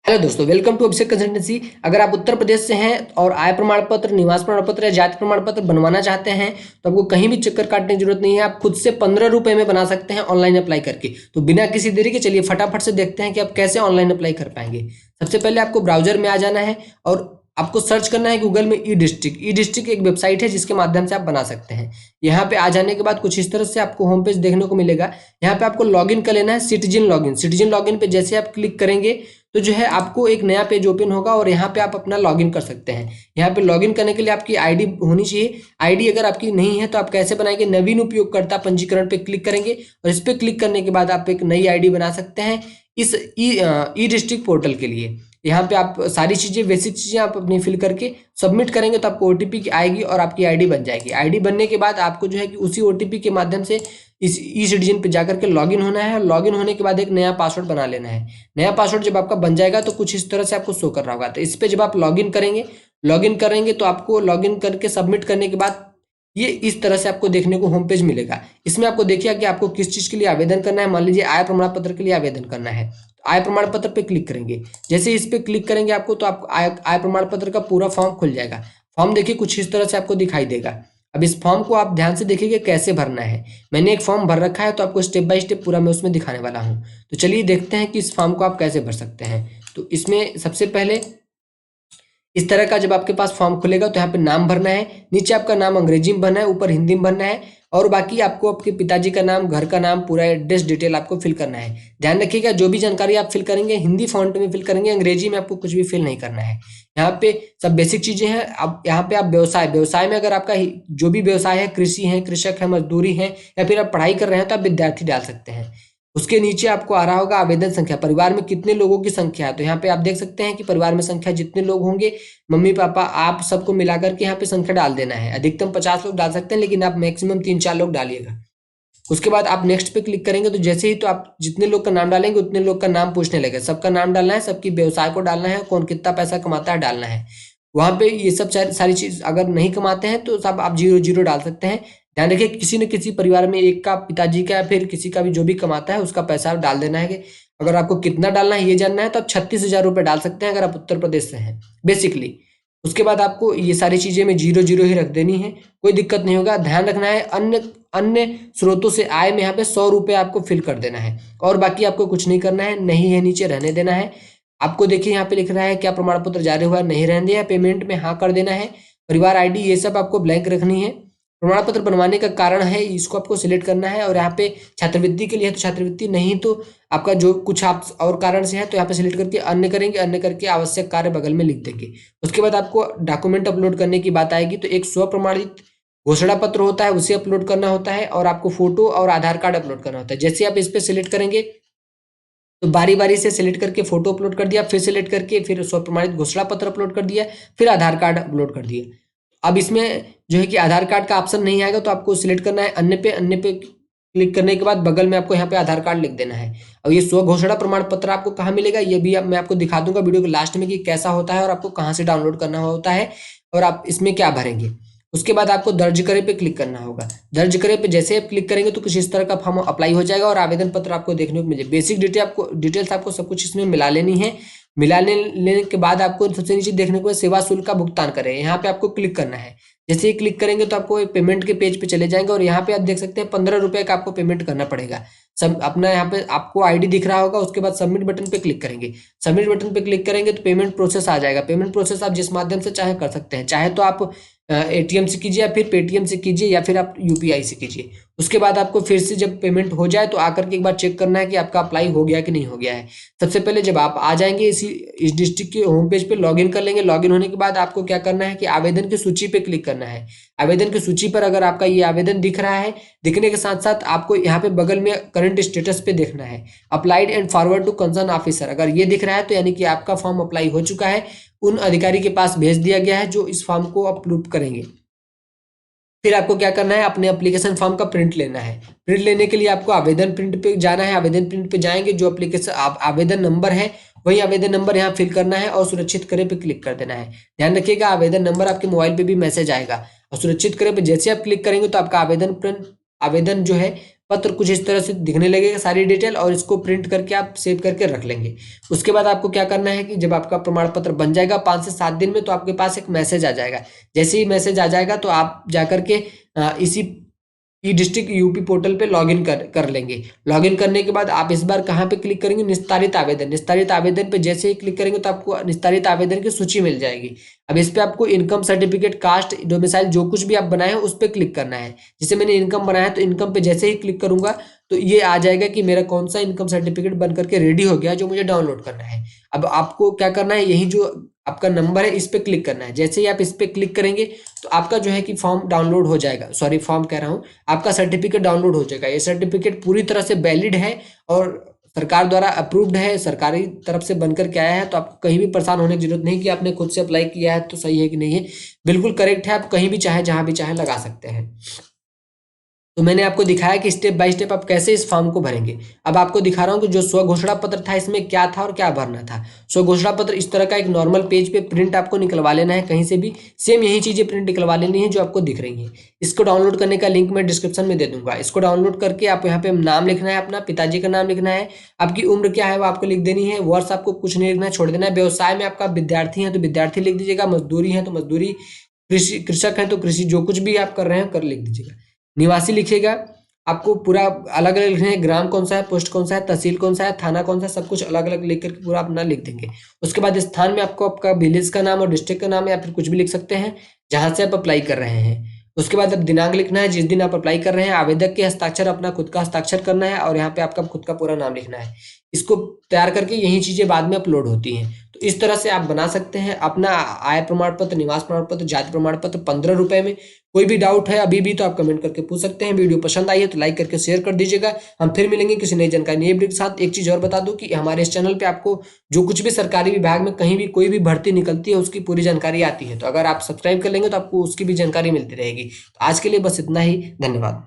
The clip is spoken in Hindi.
हेलो दोस्तों, वेलकम टू अभिषेक कंसल्टेंसी। अगर आप उत्तर प्रदेश से हैं और आय प्रमाण पत्र, निवास प्रमाण पत्र या जाति प्रमाण पत्र बनवाना चाहते हैं तो आपको कहीं भी चक्कर काटने की जरूरत नहीं है। आप खुद से 15 रुपए में बना सकते हैं ऑनलाइन अप्लाई करके। तो बिना किसी देरी के चलिए फटाफट से देखते हैं कि आप कैसे ऑनलाइन अप्लाई कर पाएंगे। सबसे पहले आपको ब्राउजर में आ जाना है और आपको सर्च करना है गूगल में ई डिस्ट्रिक्ट एक वेबसाइट है जिसके माध्यम से आप बना सकते हैं। यहाँ पे आ जाने के बाद कुछ इस तरह से आपको होम पेज देखने को मिलेगा। यहाँ पे आपको लॉगिन कर लेना है, सिटीजन लॉगिन पे जैसे आप क्लिक करेंगे तो जो है आपको एक नया पेज ओपन होगा और यहाँ पे आप अपना लॉगिन कर सकते हैं। यहाँ पे लॉगिन करने के लिए आपकी आईडी होनी चाहिए। आईडी अगर आपकी नहीं है तो आप कैसे बनाएंगे, नवीन उपयोगकर्ता पंजीकरण पे क्लिक करेंगे और इस पे क्लिक करने के बाद आप एक नई आईडी बना सकते हैं इस ई डिस्ट्रिक्ट पोर्टल के लिए। यहाँ पे आप सारी चीज़ें, बेसिक चीज़ें आप अपनी फिल करके सबमिट करेंगे तो आपको ओटीपी की आएगी और आपकी आईडी बन जाएगी। आईडी बनने के बाद आपको जो है कि उसी ओटीपी के माध्यम से इस ई सिटीजन पे जाकर के लॉगिन होना है। लॉगिन होने के बाद एक नया पासवर्ड बना लेना है। नया पासवर्ड जब आपका बन जाएगा तो कुछ इस तरह से आपको शो कर रहा होगा। तो इस पे जब आप लॉगिन करेंगे तो आपको लॉगिन करके सबमिट करने के बाद ये इस तरह से आपको देखने को होम पेज मिलेगा। इसमें आपको देखिए कि आपको किस चीज़ के लिए आवेदन करना है। मान लीजिए आय प्रमाण पत्र के लिए आवेदन करना है तो आय प्रमाण पत्र पे क्लिक करेंगे। जैसे इस पे क्लिक करेंगे आपको तो आपको आय प्रमाण पत्र का पूरा फॉर्म खुल जाएगा। फॉर्म देखिए कुछ इस तरह से आपको दिखाई देगा। अब इस फॉर्म को आप ध्यान से देखिए कैसे भरना है। मैंने एक फॉर्म भर रखा है तो आपको स्टेप बाय स्टेप पूरा मैं उसमें दिखाने वाला हूँ। तो चलिए देखते हैं कि इस फॉर्म को आप कैसे भर सकते हैं। तो इसमें सबसे पहले इस तरह का जब आपके पास फॉर्म खुलेगा तो यहाँ पे नाम भरना है। नीचे आपका नाम अंग्रेजी में भरना है, ऊपर हिंदी में भरना है और बाकी आपको आपके पिताजी का नाम, घर का नाम, पूरा एड्रेस डिटेल आपको फिल करना है। ध्यान रखिएगा जो भी जानकारी आप फिल करेंगे हिंदी फॉन्ट में फिल करेंगे, अंग्रेजी में आपको कुछ भी फिल नहीं करना है। यहाँ पे सब बेसिक चीजें हैं। अब यहाँ पे आप व्यवसाय में अगर आपका जो भी व्यवसाय है, कृषि है, कृषक है, मजदूरी है या फिर आप पढ़ाई कर रहे हैं तो आप विद्यार्थी डाल सकते हैं। उसके नीचे आपको आ रहा होगा आवेदन संख्या, परिवार में कितने लोगों की संख्या है। तो यहाँ पे आप देख सकते हैं कि परिवार में संख्या जितने लोग होंगे, मम्मी पापा आप सबको मिलाकर के यहाँ पे संख्या डाल देना है। अधिकतम 50 लोग डाल सकते हैं लेकिन आप मैक्सिमम 3-4 लोग डालिएगा। उसके बाद आप नेक्स्ट पे क्लिक करेंगे तो जैसे ही तो आप जितने लोग का नाम डालेंगे उतने लोग का नाम पूछने लगे। सबका नाम डालना है, सबकी व्यवसाय को डालना है, कौन कितना पैसा कमाता है डालना है। वहां पे ये सब सारी चीज अगर नहीं कमाते हैं तो सब आप 0-0 डाल सकते हैं। ध्यान रखिए किसी न किसी परिवार में एक का, पिताजी का या फिर किसी का भी जो भी कमाता है उसका पैसा आप डाल देना है। कि अगर आपको कितना डालना है ये जानना है तो आप 36,000 रुपये डाल सकते हैं अगर आप उत्तर प्रदेश से हैं बेसिकली। उसके बाद आपको ये सारी चीजें में 0-0 ही रख देनी है, कोई दिक्कत नहीं होगा। ध्यान रखना है अन्य अन्य स्रोतों से आय में यहाँ पे 100 रुपये आपको फिल कर देना है और बाकी आपको कुछ नहीं करना है। नहीं है नीचे रहने देना है। आपको देखिए यहाँ पे लिख रहा है क्या प्रमाण पत्र जारी हुआ है, नहीं रहने दिया। पेमेंट में हाँ कर देना है। परिवार आईडी ये सब आपको ब्लैंक रखनी है। प्रमाण पत्र बनवाने का कारण है इसको आपको सिलेक्ट करना है और यहाँ पे छात्रवृत्ति के लिए है तो छात्रवृत्ति, नहीं तो आपका जो कुछ आप और कारण से है तो यहाँ पे सिलेक्ट करके अन्य करेंगे। अन्य करके आवश्यक कार्य बगल में लिख देंगे। उसके बाद आपको डॉक्यूमेंट अपलोड करने की बात आएगी तो एक स्व प्रमाणित घोषणा पत्र होता है उसे अपलोड करना होता है और आपको फोटो और आधार कार्ड अपलोड करना होता है। जैसे आप इस पे सिलेक्ट करेंगे तो बारी बारी से सिलेक्ट करके फोटो अपलोड कर दिया, फिर सिलेक्ट करके फिर स्व प्रमाणित घोषणा पत्र अपलोड कर दिया, फिर आधार कार्ड अपलोड कर दिया। अब इसमें जो है कि आधार कार्ड का ऑप्शन नहीं आएगा तो आपको सिलेक्ट करना है अन्य पे क्लिक करने के बाद बगल में आपको यहाँ पे आधार कार्ड लिख देना है। और ये स्व घोषणा प्रमाण पत्र आपको कहाँ मिलेगा ये भी मैं आपको दिखा दूंगा वीडियो के लास्ट में कि कैसा होता है और आपको कहाँ से डाउनलोड करना होता है और आप इसमें क्या भरेंगे। उसके बाद आपको दर्ज करे पे क्लिक करना होगा। दर्ज करे पे जैसे आप क्लिक करेंगे तो कुछ इस तरह का फॉर्म अप्लाई हो जाएगा और आवेदन पत्र आपको देखने को मिलेगा। बेसिक डिटेल्स आपको सब कुछ इसमें मिला लेनी है। लेने के बाद आपको सबसे नीचे देखने को सेवा शुल्क का भुगतान करें, यहाँ पे आपको क्लिक करना है। जैसे ही क्लिक करेंगे तो आपको पेमेंट के पेज पे चले जाएंगे और यहाँ पे आप देख सकते हैं 15 रुपये का आपको पेमेंट करना पड़ेगा। सब अपना यहाँ पे आपको आईडी दिख रहा होगा। उसके बाद सबमिट बटन पे क्लिक करेंगे। सबमिट बटन पे क्लिक करेंगे तो पेमेंट प्रोसेस आ जाएगा। पेमेंट प्रोसेस आप जिस माध्यम से चाहे कर सकते हैं, चाहे तो आप एटीएम से कीजिए या फिर पेटीएम से कीजिए या फिर आप यूपीआई से कीजिए। उसके बाद आपको फिर से जब पेमेंट हो जाए तो आकर के एक बार चेक करना है कि आपका अप्लाई हो गया कि नहीं हो गया है। सबसे पहले जब आप आ जाएंगे इस डिस्ट्रिक्ट के होम पेज पे लॉगिन कर लेंगे। लॉगिन होने के बाद आपको क्या करना है कि आवेदन की सूची पे क्लिक करना है। आवेदन की सूची पर अगर आपका ये आवेदन दिख रहा है, दिखने के साथ साथ आपको यहाँ पे बगल में करंट स्टेटस पे देखना है applied and forward to concern officer. अगर ये दिख रहा है तो यानी कि आपका फॉर्म अप्लाई हो चुका है, उन अधिकारी के पास भेज दिया गया है जो इस फॉर्म को अप्रूव करेंगे। फिर आपको क्या करना है, अपने एप्लीकेशन फॉर्म का प्रिंट लेना है। प्रिंट लेने के लिए आपको आवेदन प्रिंट पे जाना है। आवेदन प्रिंट पे जाएंगे, जो एप्लीकेशन आवेदन नंबर है वही आवेदन नंबर यहाँ फिल करना है और सुरक्षित करे पे क्लिक कर देना है। ध्यान रखिएगा आवेदन नंबर आपके मोबाइल पे भी मैसेज आएगा और सुरक्षित करे पे जैसे आप क्लिक करेंगे तो आपका आवेदन जो है पत्र कुछ इस तरह से दिखने लगेगा सारी डिटेल, और इसको प्रिंट करके आप सेव करके रख लेंगे। उसके बाद आपको क्या करना है कि जब आपका प्रमाण पत्र बन जाएगा 5 से 7 दिन में, तो आपके पास एक मैसेज आ जाएगा। जैसे ही मैसेज आ जाएगा तो आप जाकर के इसी ई डिस्ट्रिक्ट यूपी पोर्टल पे लॉगिन कर लेंगे। लॉगिन करने के बाद आप इस बार कहाँ पे क्लिक करेंगे, निस्तारित आवेदन। निस्तारित आवेदन पे जैसे ही क्लिक करेंगे तो आपको निस्तारित आवेदन की सूची मिल जाएगी। अब इस पे आपको इनकम सर्टिफिकेट, कास्ट, डोमिसाइल जो कुछ भी आप बनाए हो उस पर क्लिक करना है। जैसे मैंने इनकम बनाया तो इनकम पे जैसे ही क्लिक करूंगा तो ये आ जाएगा कि मेरा कौन सा इनकम सर्टिफिकेट बन करके रेडी हो गया जो मुझे डाउनलोड करना है। अब आपको क्या करना है, यही जो आपका नंबर है इस पे क्लिक करना है। जैसे ही आप इस पे क्लिक करेंगे तो आपका जो है कि फॉर्म डाउनलोड हो जाएगा, सॉरी फॉर्म कह रहा हूँ, आपका सर्टिफिकेट डाउनलोड हो जाएगा। ये सर्टिफिकेट पूरी तरह से वैलिड है और सरकार द्वारा अप्रूव्ड है, सरकारी तरफ से बनकर के आया है। तो आपको कहीं भी परेशान होने की जरूरत नहीं कि आपने खुद से अप्लाई किया है तो सही है कि नहीं है, बिल्कुल करेक्ट है। आप कहीं भी चाहे जहां भी चाहे लगा सकते हैं। तो मैंने आपको दिखाया कि स्टेप बाय स्टेप आप कैसे इस फॉर्म को भरेंगे। अब आपको दिखा रहा हूं कि जो स्व घोषणा पत्र था इसमें क्या था और क्या भरना था। स्व घोषणा पत्र इस तरह का एक नॉर्मल पेज पे प्रिंट आपको निकलवा लेना है, कहीं से भी सेम यही चीजें प्रिंट निकलवा लेनी है जो आपको दिख रही है। इसको डाउनलोड करने का लिंक मैं डिस्क्रिप्शन में दे दूंगा। इसको डाउनलोड करके आप यहाँ पे नाम लिखना है, अपना पिताजी का नाम लिखना है, आपकी उम्र क्या है वो आपको लिख देनी है, वर्ष आपको कुछ नहीं लिखना है, छोड़ देना है। व्यवसाय में आपका विद्यार्थी है तो विद्यार्थी लिख दीजिएगा, मजदूरी है तो मजदूरी, कृषि कृषक है तो कृषि, जो कुछ भी आप कर रहे हैं कर लिख दीजिएगा। निवासी लिखिएगा, आपको पूरा अलग अलग लिखना है, ग्राम कौन सा है, पोस्ट कौन सा है, तहसील कौन सा है, थाना कौन सा है, सब कुछ अलग अलग लिख करके पूरा अपना लिख देंगे। उसके बाद स्थान में आपको आपका विलेज का नाम और डिस्ट्रिक्ट का नाम या फिर कुछ भी लिख सकते हैं जहां से आप अप्लाई कर रहे हैं। उसके बाद अब दिनांक लिखना है जिस दिन आप अप्लाई कर रहे हैं, आवेदक के हस्ताक्षर अपना खुद का हस्ताक्षर करना है और यहाँ पे आपका खुद का पूरा नाम लिखना है। इसको तैयार करके यही चीजें बाद में अपलोड होती हैं। तो इस तरह से आप बना सकते हैं अपना आय प्रमाण पत्र, निवास प्रमाण पत्र, जाति प्रमाण पत्र 15 रुपए में। कोई भी डाउट है अभी भी तो आप कमेंट करके पूछ सकते हैं। वीडियो पसंद आई है तो लाइक करके शेयर कर दीजिएगा। हम फिर मिलेंगे किसी नई जानकारी नई वीडियो के साथ। एक चीज और बता दूं कि हमारे इस चैनल पे आपको जो कुछ भी सरकारी विभाग में कहीं भी कोई भी भर्ती निकलती है उसकी पूरी जानकारी आती है। तो अगर आप सब्सक्राइब कर लेंगे तो आपको उसकी भी जानकारी मिलती रहेगी। तो आज के लिए बस इतना ही, धन्यवाद।